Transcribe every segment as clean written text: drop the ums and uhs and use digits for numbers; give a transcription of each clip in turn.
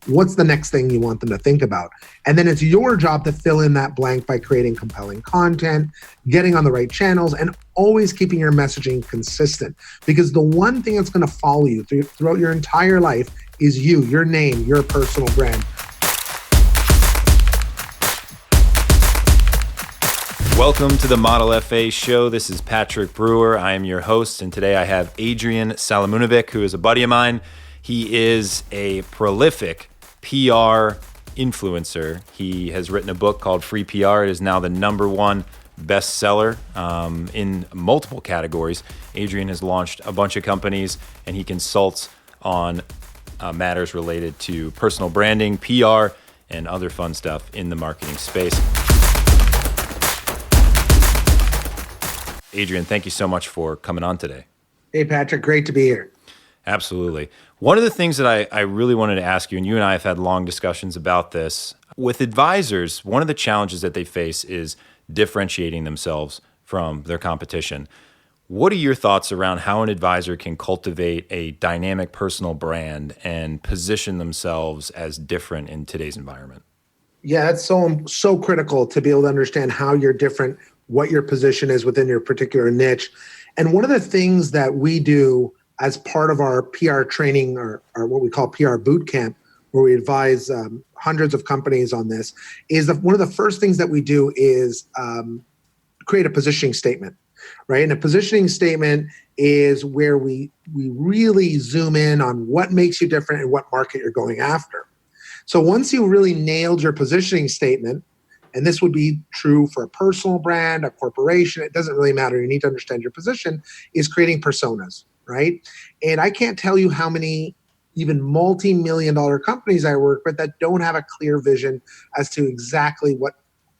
what's the next thing you want them to think about? And then it's your job to fill in that blank by creating compelling content, getting on the right channels, and always keeping your messaging consistent. Because the one thing that's going to follow you throughout your entire life is you, your name, your personal brand. Welcome to the Model FA show. This is Patrick Brewer. I am your host, and today I have Adrian Salamunovic, who is a buddy of mine. He is a prolific PR influencer. He has written a book called Free PR. It is now the #1 bestseller in multiple categories. Adrian has launched a bunch of companies, and he consults on matters related to personal branding, PR, and other fun stuff in the marketing space. Adrian, thank you so much for coming on today. Hey, Patrick, great to be here. Absolutely. One of the things that I really wanted to ask you, and you and I have had long discussions about this, with advisors, one of the challenges that they face is differentiating themselves from their competition. What are your thoughts around how an advisor can cultivate a dynamic personal brand and position themselves as different in today's environment? Yeah, it's so critical to be able to understand how you're different, what your position is within your particular niche. And one of the things that we do as part of our PR training, or what we call PR Bootcamp, where we advise hundreds of companies on this, is that one of the first things that we do is create a positioning statement, right? And a positioning statement is where we really zoom in on what makes you different and what market you're going after. So once you really nailed your positioning statement, and this would be true for a personal brand, a corporation, it doesn't really matter. You need to understand your position, is creating personas, right? And I can't tell you how many even multi-million-dollar companies I work with that don't have a clear vision as to exactly what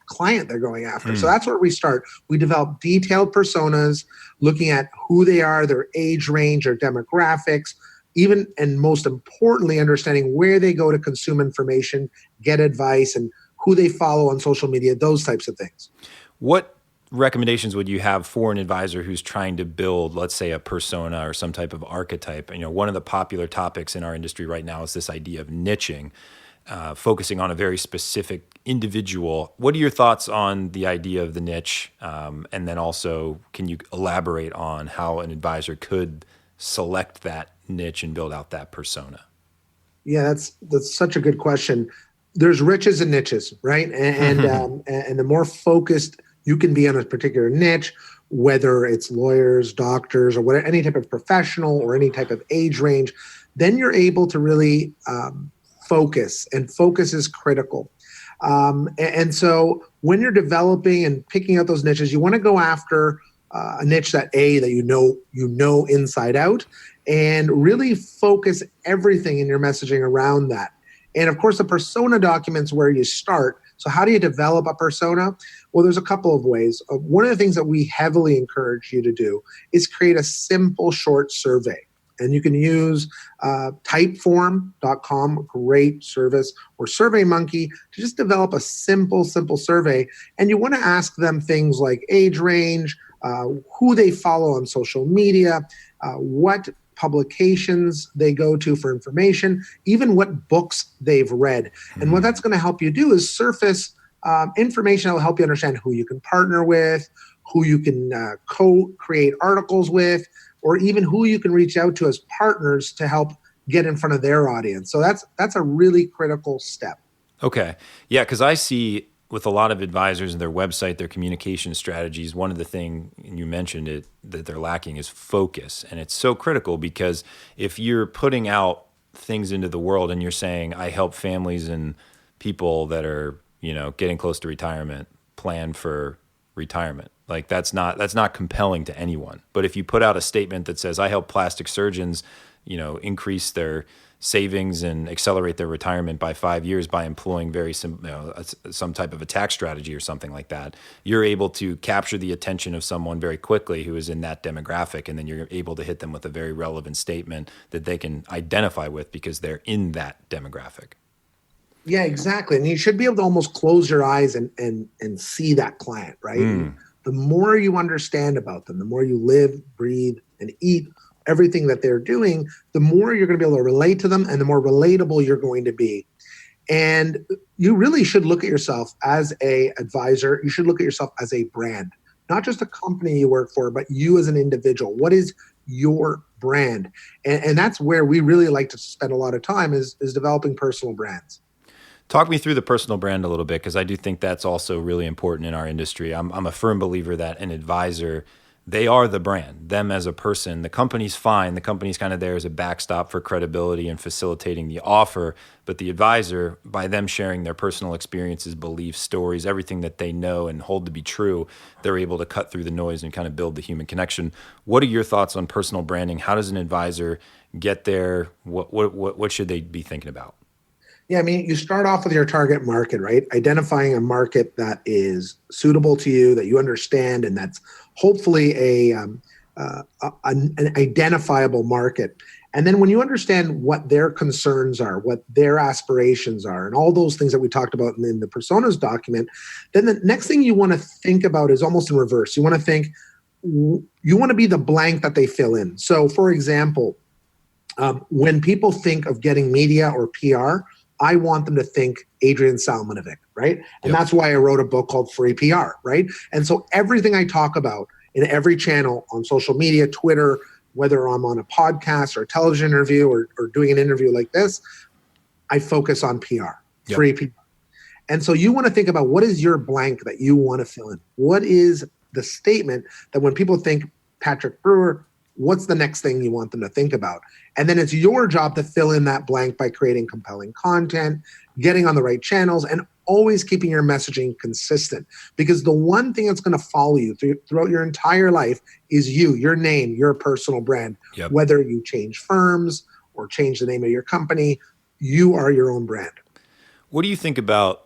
client they're going after. So that's where we start. We develop detailed personas, looking at who they are, their age range, their demographics, even, and most importantly, understanding where they go to consume information, get advice, and who they follow on social media, those types of things. What recommendations would you have for an advisor who's trying to build, let's say, a persona or some type of archetype? You know, one of the popular topics in our industry right now is this idea of niching, focusing on a very specific individual. What are your thoughts on the idea of the niche? And then also, can you elaborate on how an advisor could select that niche and build out that persona? Yeah, that's such a good question. There's riches and niches, right? And the more focused you can be on a particular niche, whether it's lawyers, doctors, or whatever, any type of professional or any type of age range, then you're able to really focus, and focus is critical. And so when you're developing and picking out those niches, you want to go after a niche that you know inside out, and really focus everything in your messaging around that. And of course, the persona document's where you start. So how do you develop a persona? Well, there's a couple of ways. One of the things that we heavily encourage you to do is create a simple, short survey. And you can use typeform.com, great service, or SurveyMonkey to just develop a simple survey. And you want to ask them things like age range, who they follow on social media, what publications they go to for information, even what books they've read. And what that's going to help you do is surface information that will help you understand who you can partner with, who you can co-create articles with, or even who you can reach out to as partners to help get in front of their audience. So that's a really critical step. Okay. Yeah, because I see with a lot of advisors and their website, their communication strategies, one of the things, and you mentioned it, that they're lacking is focus. And it's so critical because if you're putting out things into the world and you're saying, I help families and people that are, getting close to retirement plan for retirement, like that's not compelling to anyone. But if you put out a statement that says, I help plastic surgeons, increase their savings and accelerate their retirement by 5 years by employing some type of a tax strategy or something like that, you're able to capture the attention of someone very quickly who is in that demographic, and then you're able to hit them with a very relevant statement that they can identify with because they're in that demographic. Yeah, exactly. And you should be able to almost close your eyes and see that client, right? The more you understand about them, the more you live, breathe, and eat everything that they're doing, the more you're going to be able to relate to them and the more relatable you're going to be. And you really should look at yourself as a advisor. You should look at yourself as a brand, not just a company you work for, but you as an individual. What is your brand? And that's where we really like to spend a lot of time is developing personal brands. Talk me through the personal brand a little bit, because I do think that's also really important in our industry. I'm a firm believer that an advisor, they are the brand, them as a person. The company's fine. The company's kind of there as a backstop for credibility and facilitating the offer. But the advisor, by them sharing their personal experiences, beliefs, stories, everything that they know and hold to be true, they're able to cut through the noise and kind of build the human connection. What are your thoughts on personal branding? How does an advisor get there? What should they be thinking about? Yeah, I mean, you start off with your target market, right? Identifying a market that is suitable to you, that you understand, and that's hopefully an identifiable market. And then when you understand what their concerns are, what their aspirations are, and all those things that we talked about in the personas document, then the next thing you want to think about is almost in reverse. You want to think, you want to be the blank that they fill in. So, for example, when people think of getting media or PR, I want them to think Adrian Salamunovic, right? And that's why I wrote a book called Free PR, right? And so everything I talk about in every channel on social media, Twitter, whether I'm on a podcast or a television interview or doing an interview like this, I focus on PR, free PR. And so you want to think about what is your blank that you want to fill in? What is the statement that when people think Patrick Brewer, what's the next thing you want them to think about? And then it's your job to fill in that blank by creating compelling content, getting on the right channels, and always keeping your messaging consistent. Because the one thing that's going to follow you throughout your entire life is you, your name, your personal brand. Whether you change firms or change the name of your company, you are your own brand. What do you think about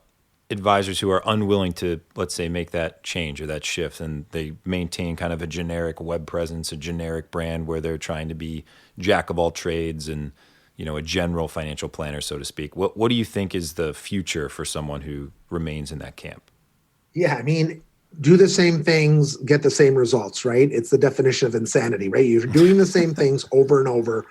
advisors who are unwilling to, let's say, make that change or that shift, and they maintain kind of a generic web presence, a generic brand where they're trying to be jack of all trades and, you know, a general financial planner, so to speak? What do you think is the future for someone who remains in that camp? Yeah, I mean, do the same things, get the same results, right? It's the definition of insanity, right? You're doing the same things over and over,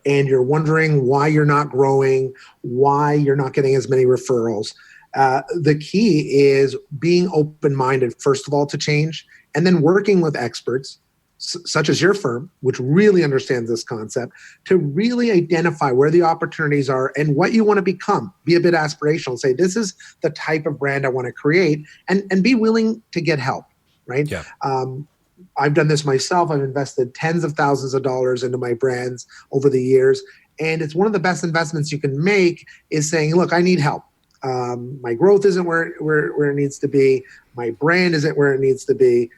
and you're wondering why you're not growing, why you're not getting as many referrals. The key is being open-minded, first of all, to change, and then working with experts, such as your firm, which really understands this concept, to really identify where the opportunities are and what you want to become. Be a bit aspirational. Say, this is the type of brand I want to create, and be willing to get help, right? I've done this myself. I've invested tens of thousands of dollars into my brands over the years, and it's one of the best investments you can make is saying, look, I need help. My growth isn't where it needs to be. My brand isn't where it needs to be.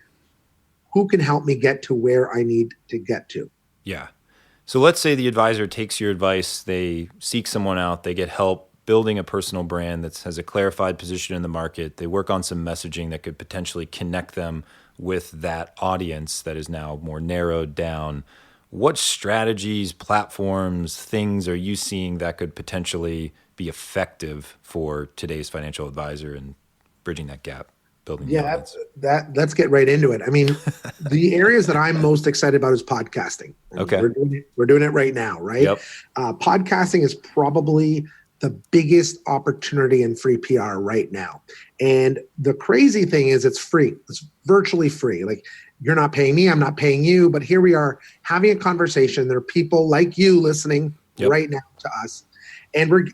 Who can help me get to where I need to get to? Yeah. So let's say the advisor takes your advice, they seek someone out, they get help building a personal brand that has a clarified position in the market. They work on some messaging that could potentially connect them with that audience that is now more narrowed down. What strategies, platforms, things are you seeing that could potentially be effective for today's financial advisor and bridging that gap, building the audience? Let's get right into it. I mean, the areas that I'm most excited about is podcasting. Okay. We're doing it right now, right? Podcasting is probably the biggest opportunity in free PR right now. And the crazy thing is it's free. It's virtually free. Like, you're not paying me, I'm not paying you, but here we are having a conversation. There are people like you listening right now to us. And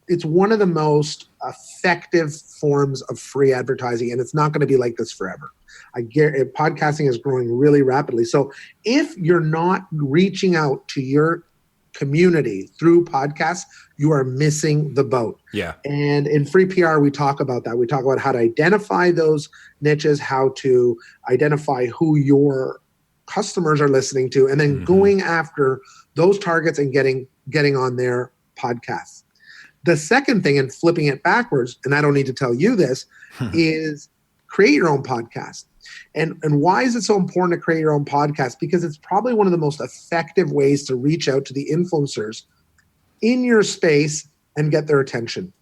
it's one of the most effective forms of free advertising, and it's not going to be like this forever. Podcasting is growing really rapidly. So if you're not reaching out to your community through podcasts, you are missing the boat. And in free PR, we talk about that. We talk about how to identify those niches, how to identify who your customers are listening to, and then going after those targets and getting on their podcasts. The second thing, and flipping it backwards, and I don't need to tell you this, is create your own podcast. And why is it so important to create your own podcast? Because it's probably one of the most effective ways to reach out to the influencers in your space and get their attention.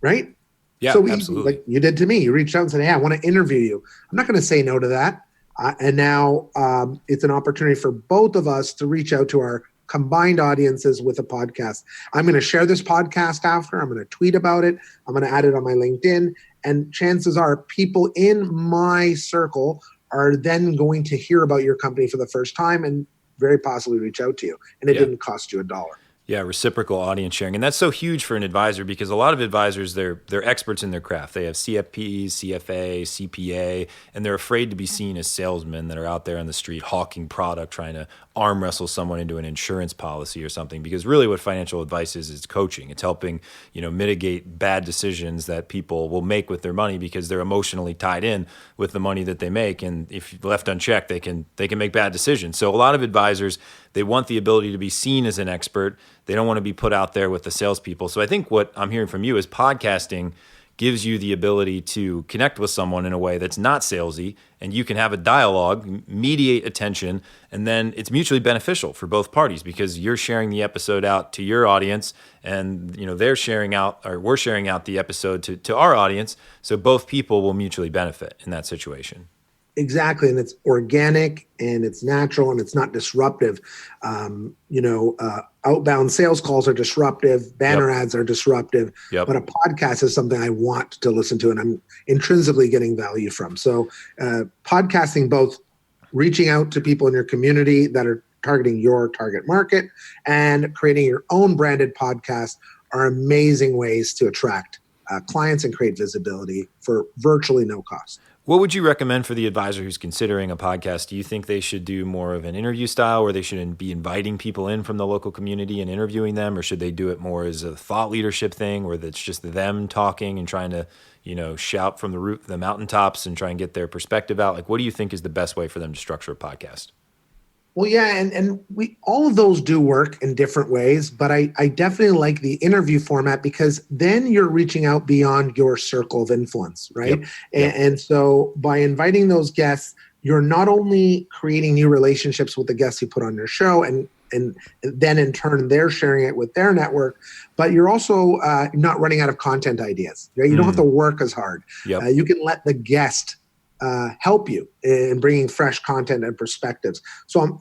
Right? Yeah, so absolutely. Like you did to me. You reached out and said, hey, I want to interview you. I'm not going to say no to that. And now it's an opportunity for both of us to reach out to our combined audiences with a podcast. I'm going to share this podcast after. I'm going to tweet about it. I'm going to add it on my LinkedIn. And chances are people in my circle are then going to hear about your company for the first time and very possibly reach out to you. And it didn't cost you $1. Yeah, reciprocal audience sharing. And that's so huge for an advisor because a lot of advisors, they're experts in their craft. They have CFPs, CFA, CPA, and they're afraid to be seen as salesmen that are out there on the street hawking product, trying to arm wrestle someone into an insurance policy or something. Because really what financial advice is coaching. It's helping, mitigate bad decisions that people will make with their money because they're emotionally tied in with the money that they make. And if left unchecked, they can make bad decisions. So a lot of advisors, they want the ability to be seen as an expert. They don't want to be put out there with the salespeople. So I think what I'm hearing from you is podcasting gives you the ability to connect with someone in a way that's not salesy, and you can have a dialogue, mediate attention, and then it's mutually beneficial for both parties because you're sharing the episode out to your audience, and they're sharing out, or we're sharing out the episode to our audience. So both people will mutually benefit in that situation. Exactly. And it's organic and it's natural and it's not disruptive. Outbound sales calls are disruptive. Banner ads are disruptive. But a podcast is something I want to listen to and I'm intrinsically getting value from. So podcasting, both reaching out to people in your community that are targeting your target market and creating your own branded podcast are amazing ways to attract clients and create visibility for virtually no cost. What would you recommend for the advisor who's considering a podcast? Do you think they should do more of an interview style where they should be inviting people in from the local community and interviewing them? Or should they do it more as a thought leadership thing where it's just them talking and trying to, shout from the mountaintops and try and get their perspective out? Like, what do you think is the best way for them to structure a podcast? Well, yeah, and we all of those do work in different ways, but I definitely like the interview format because then you're reaching out beyond your circle of influence, right? And so by inviting those guests, you're not only creating new relationships with the guests you put on your show, and then in turn they're sharing it with their network, but you're also not running out of content ideas. Right? You don't have to work as hard. You can let the guest help you in bringing fresh content and perspectives. So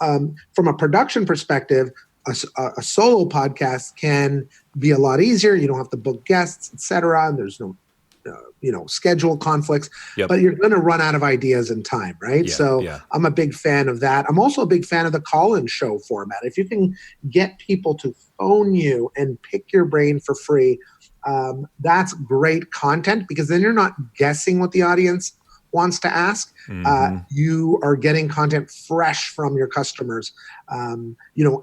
from a production perspective, a solo podcast can be a lot easier. You don't have to book guests, et cetera, and there's no schedule conflicts, but you're going to run out of ideas in time, right? I'm a big fan of that. I'm also a big fan of the call-in show format. If you can get people to phone you and pick your brain for free, that's great content because then you're not guessing what the audience wants to ask. You are getting content fresh from your customers.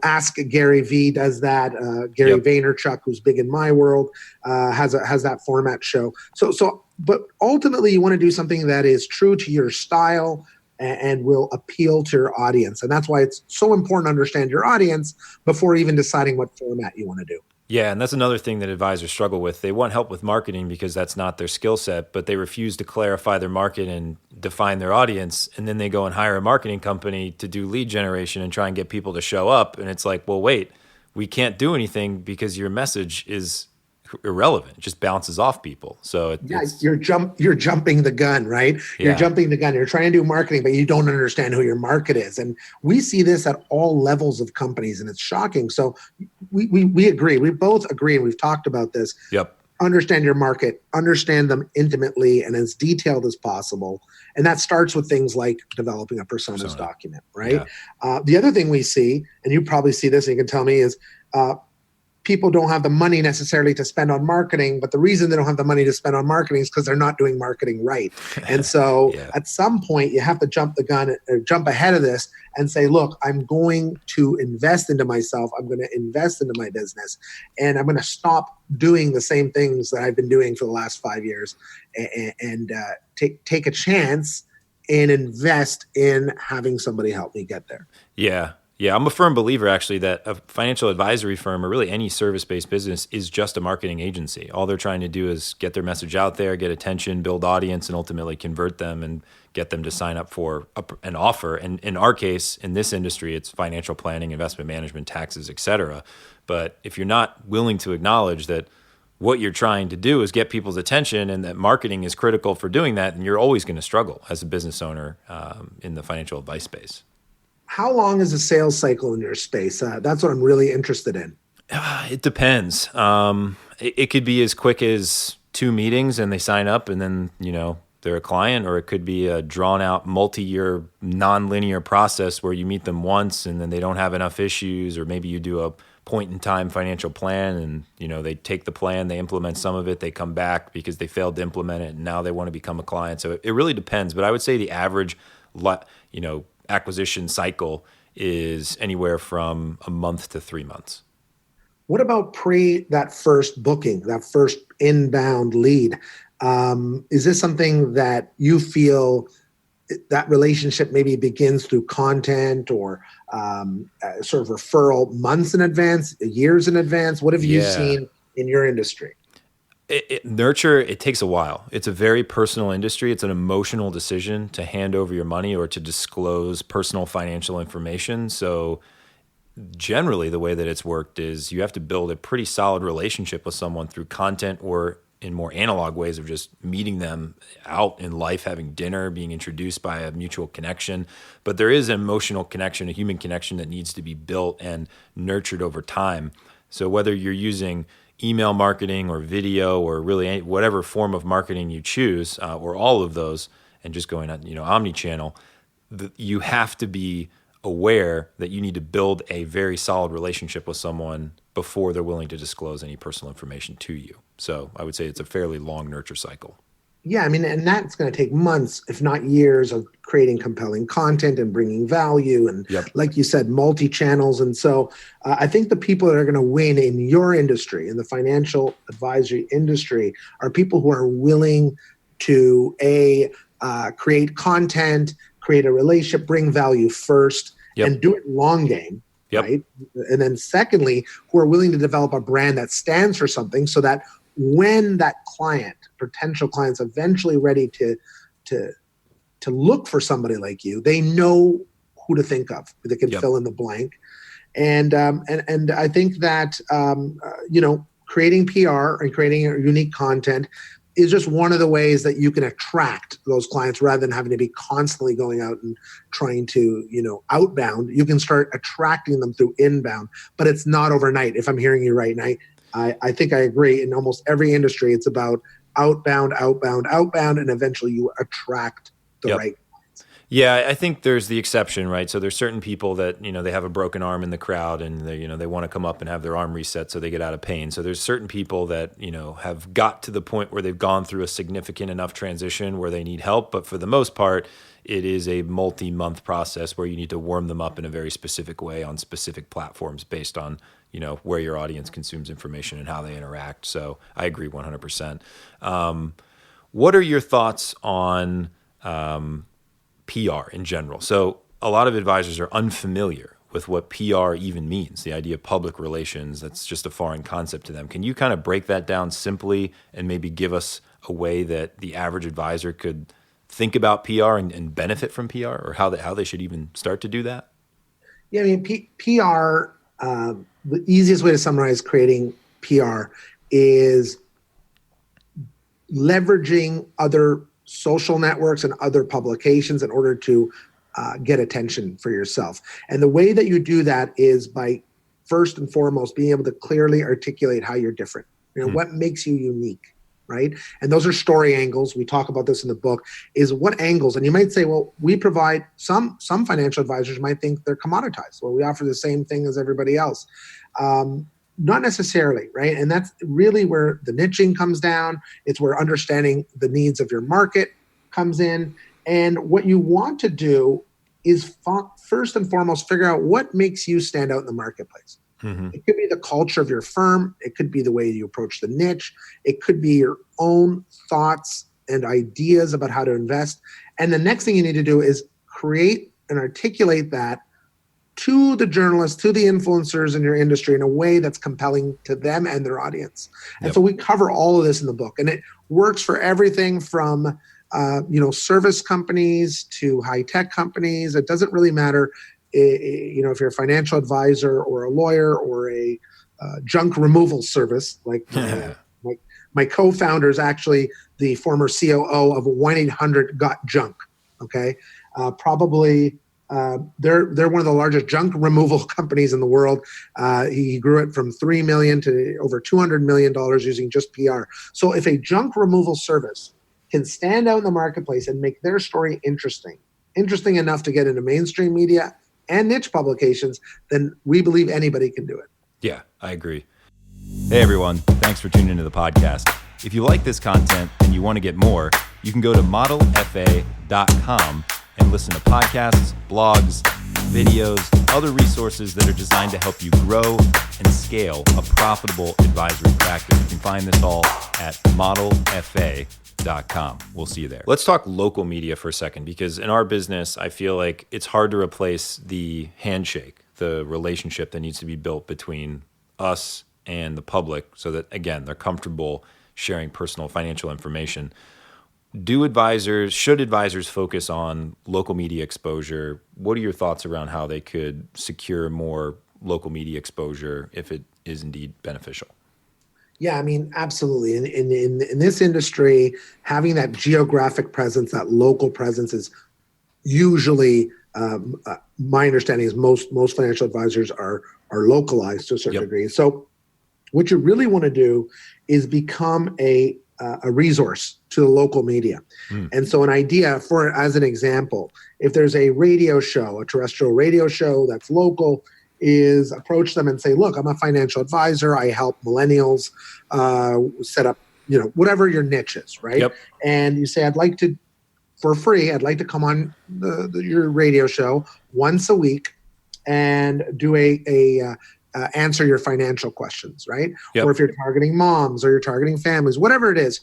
Ask Gary V does that. Gary Vaynerchuk, who's big in my world, has that format show. But ultimately you want to do something that is true to your style and will appeal to your audience. And that's why it's so important to understand your audience before even deciding what format you want to do. Yeah, and that's another thing that advisors struggle with. They want help with marketing because that's not their skill set, but they refuse to clarify their market and define their audience. And then they go and hire a marketing company to do lead generation and try and get people to show up. And it's like, well, wait, we can't do anything because your message is irrelevant. It just bounces off people. So you're jumping the gun, right? You're jumping the gun. You're trying to do marketing, but you don't understand who your market is. And we see this at all levels of companies, and it's shocking. So we agree. We both agree, and we've talked about this. Understand your market, understand them intimately and as detailed as possible. And that starts with things like developing a personas document, right? The other thing we see, and you probably see this and you can tell me, is people don't have the money necessarily to spend on marketing, but the reason they don't have the money to spend on marketing is because they're not doing marketing right. And so at some point you have to jump the gun or jump ahead of this and say, look, I'm going to invest into myself. I'm going to invest into my business, and I'm going to stop doing the same things that I've been doing for the last 5 years and take a chance and invest in having somebody help me get there. Yeah, I'm a firm believer, actually, that a financial advisory firm or really any service-based business is just a marketing agency. All they're trying to do is get their message out there, get attention, build audience, and ultimately convert them and get them to sign up for an offer. And in our case, in this industry, it's financial planning, investment management, taxes, et cetera. But if you're not willing to acknowledge that what you're trying to do is get people's attention and that marketing is critical for doing that, then you're always going to struggle as a business owner in the financial advice space. How long is a sales cycle in your space? That's what I'm really interested in. It depends. It could be as quick as 2 meetings and they sign up and then, they're a client, or it could be a drawn out multi-year non-linear process where you meet them once and then they don't have enough issues, or maybe you do a point in time financial plan and, they take the plan, they implement some of it, they come back because they failed to implement it and now they want to become a client. So it really depends, but I would say the average, acquisition cycle is anywhere from a month to 3 months. What about that first booking, that first inbound lead? Is this something that you feel that relationship maybe begins through content or sort of referral months in advance, years in advance? What have you seen in your industry? Nurture, it takes a while. It's a very personal industry. It's an emotional decision to hand over your money or to disclose personal financial information. So generally, the way that it's worked is you have to build a pretty solid relationship with someone through content or in more analog ways of just meeting them out in life, having dinner, being introduced by a mutual connection. But there is an emotional connection, a human connection that needs to be built and nurtured over time. So whether you're using email marketing or video or really whatever form of marketing you choose, or all of those, and just going on, omni-channel, you have to be aware that you need to build a very solid relationship with someone before they're willing to disclose any personal information to you. So I would say it's a fairly long nurture cycle. Yeah, and that's going to take months, if not years, of creating compelling content and bringing value. And like you said, multi-channels. And so I think the people that are going to win in your industry, in the financial advisory industry, are people who are willing to, create content, create a relationship, bring value first, and do it long game, right? And then secondly, who are willing to develop a brand that stands for something so that when that potential client's eventually ready to look for somebody like you, they know who to think of. They can fill in the blank. And I think that, creating PR and creating unique content is just one of the ways that you can attract those clients rather than having to be constantly going out and trying to, outbound. You can start attracting them through inbound, but it's not overnight, if I'm hearing you right. And I think I agree. In almost every industry, it's about outbound, and eventually you attract the right clients. Yeah, I think there's the exception, right? So there's certain people that, they have a broken arm in the crowd and they want to come up and have their arm reset so they get out of pain. So there's certain people that, have got to the point where they've gone through a significant enough transition where they need help. But for the most part, it is a multi-month process where you need to warm them up in a very specific way on specific platforms based on, where your audience consumes information and how they interact. So I agree 100%. What are your thoughts on PR in general? So a lot of advisors are unfamiliar with what PR even means, the idea of public relations. That's just a foreign concept to them. Can you kind of break that down simply and maybe give us a way that the average advisor could think about PR and benefit from PR, or how they should even start to do that? Yeah, PR, the easiest way to summarize creating PR is leveraging other social networks and other publications in order to get attention for yourself. And the way that you do that is by, first and foremost, being able to clearly articulate how you're different. What makes you unique, right? And those are story angles. We talk about this in the book, is what angles. And you might say, well, we provide, some financial advisors might think they're commoditized. Well, we offer the same thing as everybody else. Not necessarily, right? And that's really where the niching comes down. It's where understanding the needs of your market comes in. And what you want to do is first and foremost, figure out what makes you stand out in the marketplace. Mm-hmm. It could be the culture of your firm. It could be the way you approach the niche. It could be your own thoughts and ideas about how to invest. And the next thing you need to do is create and articulate that to the journalists, to the influencers in your industry in a way that's compelling to them and their audience. And so we cover all of this in the book, and it works for everything from, service companies to high-tech companies. It doesn't really matter, if you're a financial advisor or a lawyer or a junk removal service, like my co-founder is actually the former COO of 1-800-GOT-JUNK. Okay. Probably They're one of the largest junk removal companies in the world. He grew it from $3 million to over $200 million using just PR. So if a junk removal service can stand out in the marketplace and make their story interesting enough to get into mainstream media and niche publications, then we believe anybody can do it. Yeah, I agree. Hey everyone, thanks for tuning into the podcast. If you like this content and you want to get more, you can go to modelfa.com and listen to podcasts, blogs, videos, other resources that are designed to help you grow and scale a profitable advisory practice. You can find this all at modelfa.com. We'll see you there. Let's talk local media for a second, because in our business, I feel like it's hard to replace the handshake, the relationship that needs to be built between us and the public so that, again, they're comfortable sharing personal financial information. Should advisors focus on local media exposure? What are your thoughts around how they could secure more local media exposure if it is indeed beneficial? Yeah, I mean, absolutely. In this industry, having that geographic presence, that local presence is usually, my understanding is most financial advisors are localized to a certain degree. So what you really want to do is become a resource to the local media. And so an idea as an example, if there's a radio show, a terrestrial radio show that's local, is approach them and say, look, I'm a financial advisor. I help millennials set up, whatever your niche is, right? Yep. And you say, for free, I'd like to come on your radio show once a week and do answer your financial questions, right? Yep. Or if you're targeting moms or you're targeting families, whatever it is,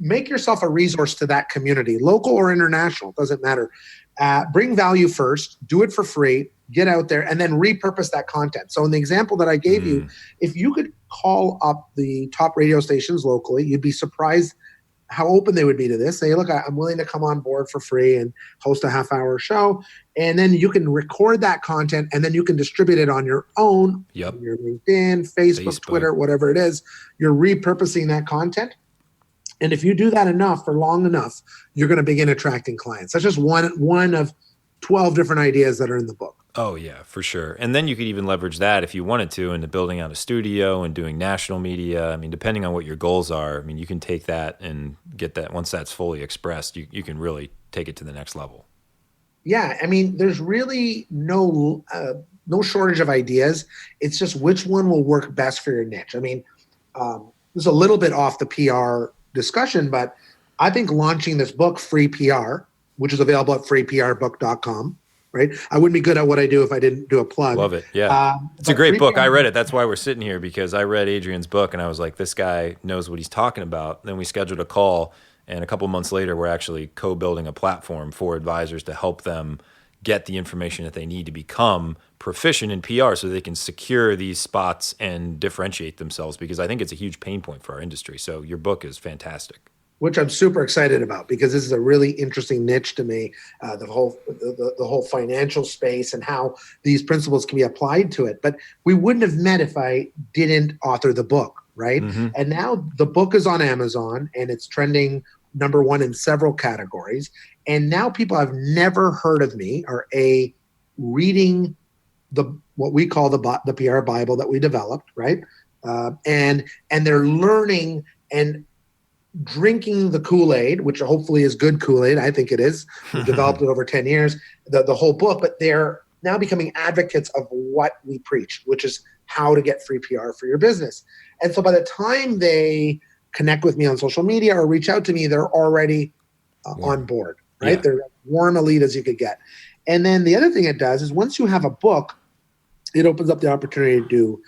make yourself a resource to that community, local or international, doesn't matter. Bring value first, do it for free, get out there, and then repurpose that content. So in the example that I gave you, if you could call up the top radio stations locally, you'd be surprised how open they would be to this. Say, look, I'm willing to come on board for free and host a half-hour show. And then you can record that content, and then you can distribute it on your own, on your LinkedIn, Facebook, Twitter, whatever it is. You're repurposing that content. And if you do that enough for long enough, you're going to begin attracting clients. That's just one of 12 different ideas that are in the book. Oh, yeah, for sure. And then you could even leverage that if you wanted to into building out a studio and doing national media. I mean, depending on what your goals are, I mean, you can take that and get that. Once that's fully expressed, you can really take it to the next level. Yeah, I mean, there's really no shortage of ideas. It's just which one will work best for your niche. I mean, this is a little bit off the PR discussion, but I think launching this book, Free PR, which is available at freeprbook.com, right? I wouldn't be good at what I do if I didn't do a plug. Love it. Yeah. It's a great book. I read it. That's why we're sitting here, because I read Adrian's book and I was like, this guy knows what he's talking about. Then we scheduled a call, and a couple months later, we're actually co-building a platform for advisors to help them get the information that they need to become proficient in PR so they can secure these spots and differentiate themselves, because I think it's a huge pain point for our industry. So your book is fantastic. Which I'm super excited about, because this is a really interesting niche to me, the whole financial space and how these principles can be applied to it. But we wouldn't have met if I didn't author the book, right? And now the book is on Amazon and it's trending #1 in several categories. And now people have never heard of me are reading what we call the PR Bible that we developed, right? And they're learning and drinking the Kool-Aid, which hopefully is good Kool-Aid. I think it is. We've developed it over 10 years, the whole book, but they're now becoming advocates of what we preach, which is how to get free PR for your business. And so by the time they connect with me on social media or reach out to me, they're already on board, right? Yeah. They're as warm elite as you could get. And then the other thing it does is once you have a book, it opens up the opportunity to do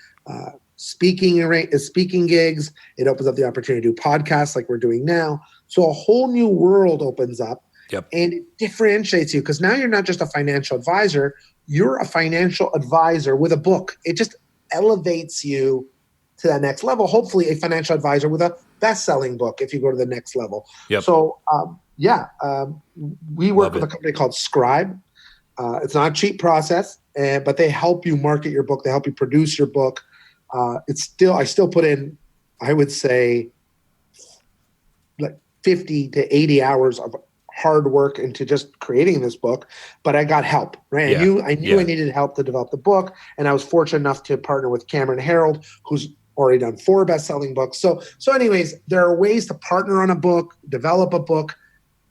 speaking gigs. It opens up the opportunity to do podcasts like we're doing now. So a whole new world opens up. Yep. And it differentiates you, because now you're not just a financial advisor, you're a financial advisor with a book. It just elevates you to that next level. Hopefully a financial advisor with a best-selling book if you go to the next level. Yep. So we work with a company called Scribe. It's not a cheap process, but they help you market your book. They help you produce your book. I still put in, I would say, like 50 to 80 hours of hard work into just creating this book, but I got help, right? Yeah. I knew I needed help to develop the book, and I was fortunate enough to partner with Cameron Harold, who's already done 4 best-selling books. So anyways, there are ways to partner on a book, develop a book.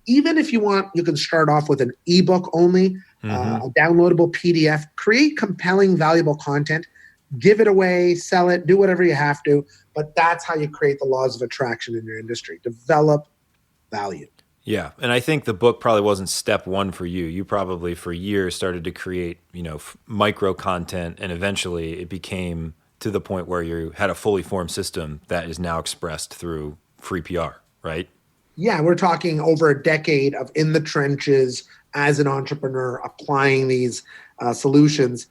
Even if you want, you can start off with an ebook only, a downloadable PDF, create compelling, valuable content, give it away, sell it, do whatever you have to. But that's how you create the laws of attraction in your industry. Develop value. Yeah. And I think the book probably wasn't step one for you. You probably for years started to create, micro content, and eventually it became to the point where you had a fully formed system that is now expressed through free PR, right? Yeah, we're talking over a decade of in the trenches as an entrepreneur, applying these solutions,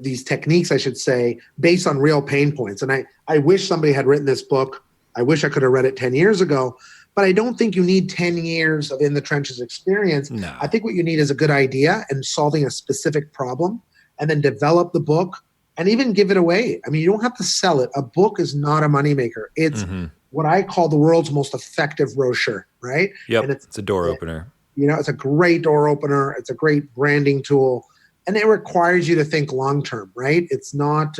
these techniques, I should say, based on real pain points. And I wish somebody had written this book. I wish I could have read it 10 years ago, but I don't think you need 10 years of in the trenches experience. No. I think what you need is a good idea and solving a specific problem, and then develop the book and even give it away. I mean, you don't have to sell it. A book is not a moneymaker. It's what I call the world's most effective brochure, right? Yep, and it's a door opener. It's a great door opener. It's a great branding tool. And it requires you to think long-term, right? It's not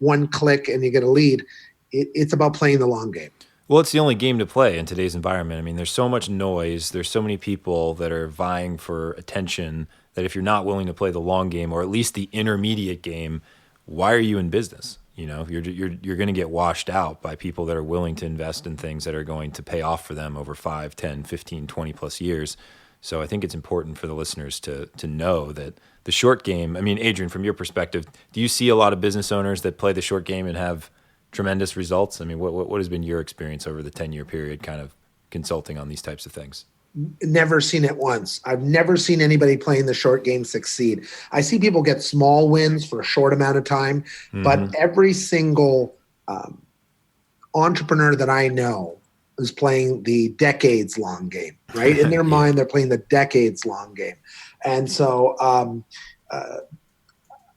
one click and you get a lead. It's about playing the long game. Well, it's the only game to play in today's environment. I mean, there's so much noise. There's so many people that are vying for attention that if you're not willing to play the long game, or at least the intermediate game, why are you in business? You're going to get washed out by people that are willing to invest in things that are going to pay off for them over 5, 10, 15, 20 plus years. So I think it's important for the listeners to know that the short game, I mean, Adrian, from your perspective, do you see a lot of business owners that play the short game and have tremendous results? I mean, what has been your experience over the 10-year period kind of consulting on these types of things? Never seen it once. I've never seen anybody playing the short game succeed. I see people get small wins for a short amount of time, but every single entrepreneur that I know is playing the decades-long game, right? In their mind, they're playing the decades-long game. And so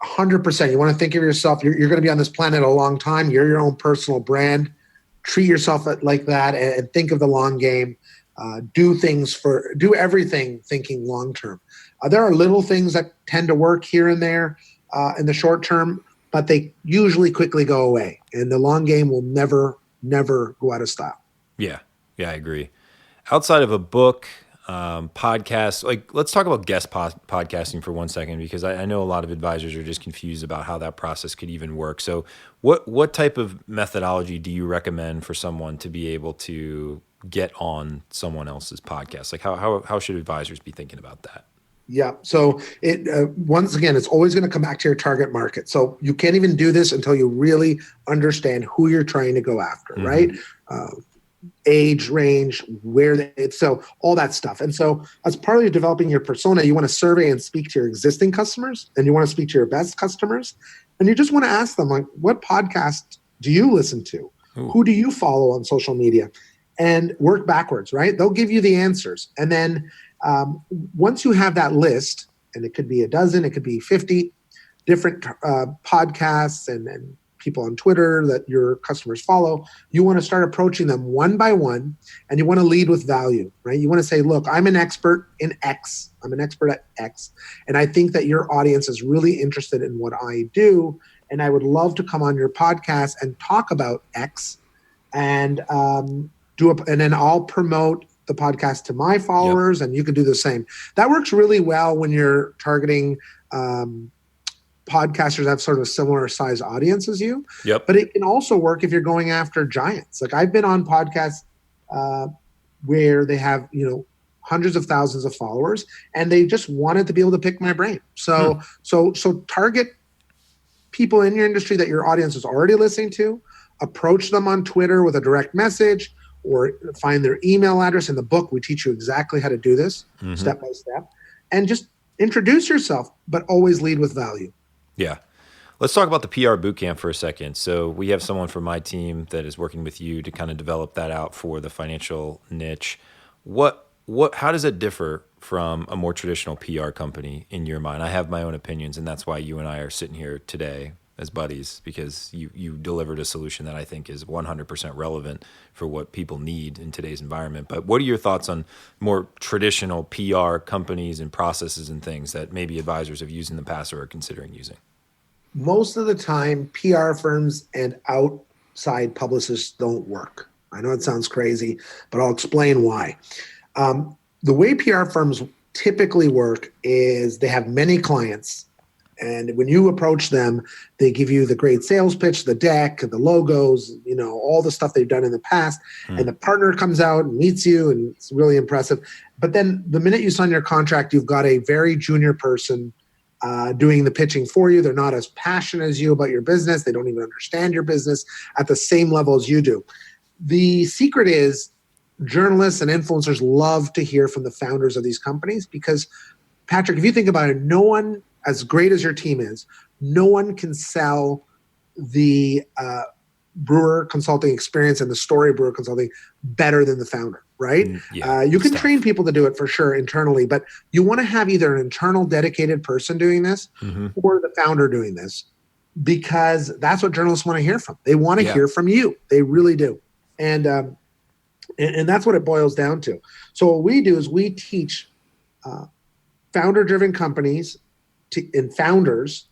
100%, you want to think of yourself, you're going to be on this planet a long time. You're your own personal brand. Treat yourself like that and think of the long game. Do everything thinking long term. There are little things that tend to work here and there in the short term, but they usually quickly go away. And the long game will never go out of style. Yeah, I agree. Outside of a book, podcast, let's talk about guest podcasting for 1 second, because I know a lot of advisors are just confused about how that process could even work. So what type of methodology do you recommend for someone to be able to get on someone else's podcast? Like how should advisors be thinking about that? Yeah. So once again, it's always going to come back to your target market. So you can't even do this until you really understand who you're trying to go after, right? Age range, so all that stuff. And so as part of developing your persona, you want to survey and speak to your existing customers, and you want to speak to your best customers. And you just want to ask them, like, what podcast do you listen to? Ooh. Who do you follow on social media? And work backwards, right? They'll give you the answers. And then once you have that list, and it could be a dozen, it could be 50 different podcasts and people on Twitter that your customers follow, you want to start approaching them one by one, and you want to lead with value, right? You want to say, look, I'm an expert in X. I'm an expert at X. And I think that your audience is really interested in what I do. And I would love to come on your podcast and talk about X, and and then I'll promote the podcast to my followers, and you can do the same. That works really well when you're targeting podcasters that have sort of a similar size audience as you. Yep. But it can also work if you're going after giants. Like I've been on podcasts where they have, hundreds of thousands of followers, and they just wanted to be able to pick my brain. So target people in your industry that your audience is already listening to, approach them on Twitter with a direct message, or find their email address. In the book, we teach you exactly how to do this step by step, and just introduce yourself, but always lead with value. Yeah. Let's talk about the PR Bootcamp for a second. So we have someone from my team that is working with you to kind of develop that out for the financial niche. How does it differ from a more traditional PR company in your mind? I have my own opinions, and that's why you and I are sitting here today as buddies because you delivered a solution that I think is 100% relevant for what people need in today's environment. But what are your thoughts on more traditional PR companies and processes and things that maybe advisors have used in the past or are considering using? Most of the time, PR firms and outside publicists don't work. I know it sounds crazy, but I'll explain why. The way PR firms typically work is they have many clients. And when you approach them, they give you the great sales pitch, the deck, the logos, all the stuff they've done in the past. And the partner comes out and meets you, and it's really impressive. But then the minute you sign your contract, you've got a very junior person doing the pitching for you. They're not as passionate as you about your business. They don't even understand your business at the same level as you do. The secret is journalists and influencers love to hear from the founders of these companies because, Patrick, if you think about it, no one, as great as your team is, no one can sell the brewer consulting experience and the story brewer consulting better than the founder, right? You can train people to do it for sure internally, but you want to have either an internal dedicated person doing this or the founder doing this, because that's what journalists want to hear from. They want to hear from you. They really do. And that's what it boils down to. So what we do is we teach founder-driven companies and founders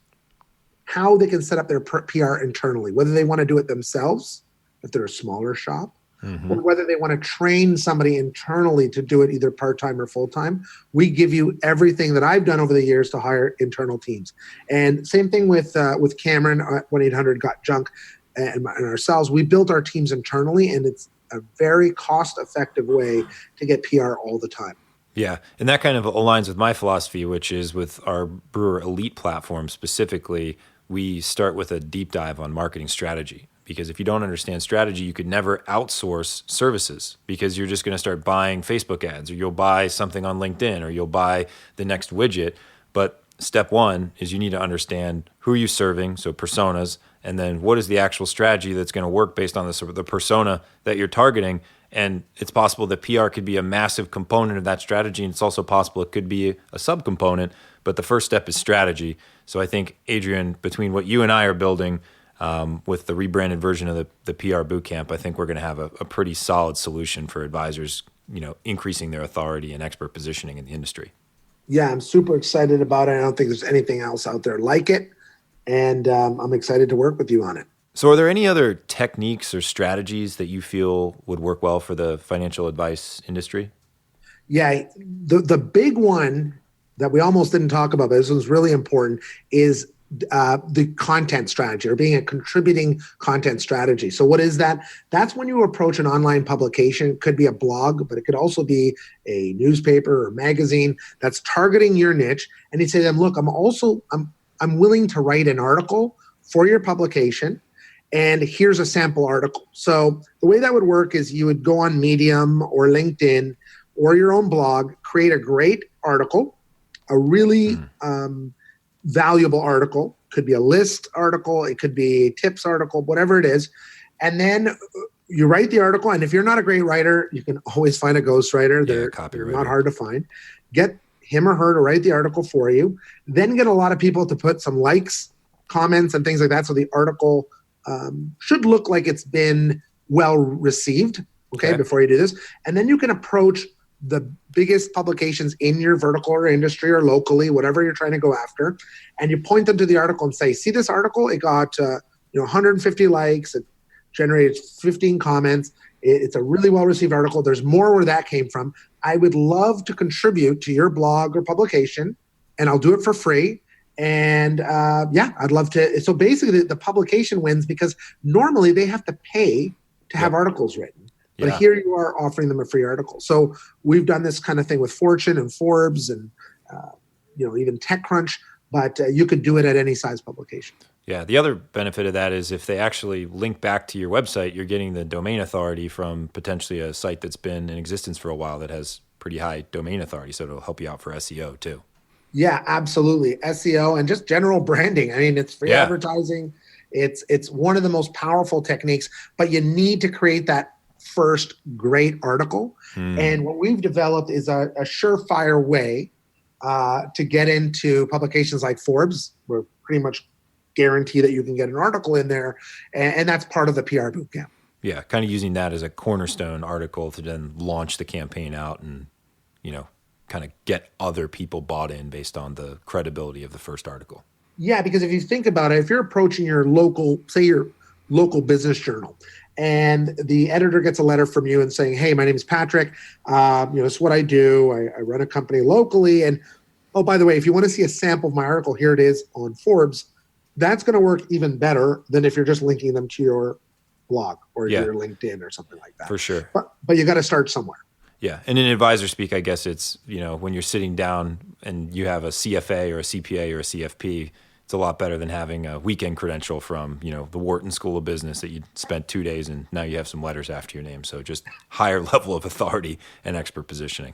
how they can set up their PR internally, whether they want to do it themselves, if they're a smaller shop, or whether they want to train somebody internally to do it either part-time or full-time. We give you everything that I've done over the years to hire internal teams. And same thing with Cameron at 1-800-GOT-JUNK and ourselves. We built our teams internally, and it's a very cost-effective way to get PR all the time. Yeah, and that kind of aligns with my philosophy, which is with our Brewer Elite platform specifically, we start with a deep dive on marketing strategy. Because if you don't understand strategy, you could never outsource services because you're just going to start buying Facebook ads, or you'll buy something on LinkedIn, or you'll buy the next widget. But step one is you need to understand who you're serving, so personas, and then what is the actual strategy that's going to work based on the persona that you're targeting. And it's possible that PR could be a massive component of that strategy, and it's also possible it could be a subcomponent, but the first step is strategy. So I think, Adrian, between what you and I are building with the rebranded version of the PR Bootcamp, I think we're going to have a pretty solid solution for advisors, increasing their authority and expert positioning in the industry. Yeah, I'm super excited about it. I don't think there's anything else out there like it, and I'm excited to work with you on it. So are there any other techniques or strategies that you feel would work well for the financial advice industry? Yeah, the big one that we almost didn't talk about, but this one's really important, is the content strategy, or being a contributing content strategy. So what is that? That's when you approach an online publication. It could be a blog, but it could also be a newspaper or magazine that's targeting your niche. And you say to them, look, I'm willing to write an article for your publication, and here's a sample article. So the way that would work is you would go on Medium or LinkedIn or your own blog, create a great article, a really valuable article. Could be a list article, it could be a tips article, whatever it is. And then you write the article, and if you're not a great writer, you can always find a ghostwriter. They're not hard to find. Get him or her to write the article for you. Then get a lot of people to put some likes, comments, and things like that, so the article should look like it's been well received, okay, before you do this. And then you can approach the biggest publications in your vertical or industry or locally, whatever you're trying to go after, and you point them to the article and say, see this article? It got 150 likes, it generated 15 comments, it's a really well-received article. There's more where that came from. I would love to contribute to your blog or publication, and I'll do it for free. And I'd love to. So basically the publication wins because normally they have to pay to have articles written. But here you are offering them a free article. So we've done this kind of thing with Fortune and Forbes and even TechCrunch, but you could do it at any size publication. Yeah, the other benefit of that is if they actually link back to your website, you're getting the domain authority from potentially a site that's been in existence for a while that has pretty high domain authority. So it'll help you out for SEO too. Yeah, absolutely. SEO and just general branding. I mean, it's free advertising. It's one of the most powerful techniques, but you need to create that first great article. And what we've developed is a surefire way to get into publications like Forbes. We're pretty much guarantee that you can get an article in there. And that's part of the PR bootcamp. Yeah, kind of using that as a cornerstone article to then launch the campaign out and, kind of get other people bought in based on the credibility of the first article. Yeah, because if you think about it, if you're approaching your local business journal, and the editor gets a letter from you and saying, hey, my name is Patrick. This is what I do. I run a company locally. And, oh, by the way, if you want to see a sample of my article, here it is on Forbes. That's going to work even better than if you're just linking them to your blog or your LinkedIn or something like that. For sure. But you got to start somewhere. Yeah. And in advisor speak, I guess it's, when you're sitting down and you have a CFA or a CPA or a CFP, it's a lot better than having a weekend credential from, the Wharton School of Business that you spent 2 days and now you have some letters after your name. So just higher level of authority and expert positioning.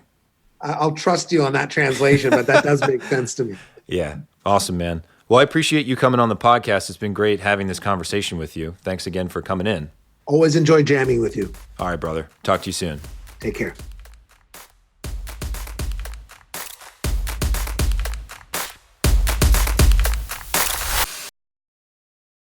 I'll trust you on that translation, but that does make sense to me. Yeah. Awesome, man. Well, I appreciate you coming on the podcast. It's been great having this conversation with you. Thanks again for coming in. Always enjoy jamming with you. All right, brother. Talk to you soon. Take care.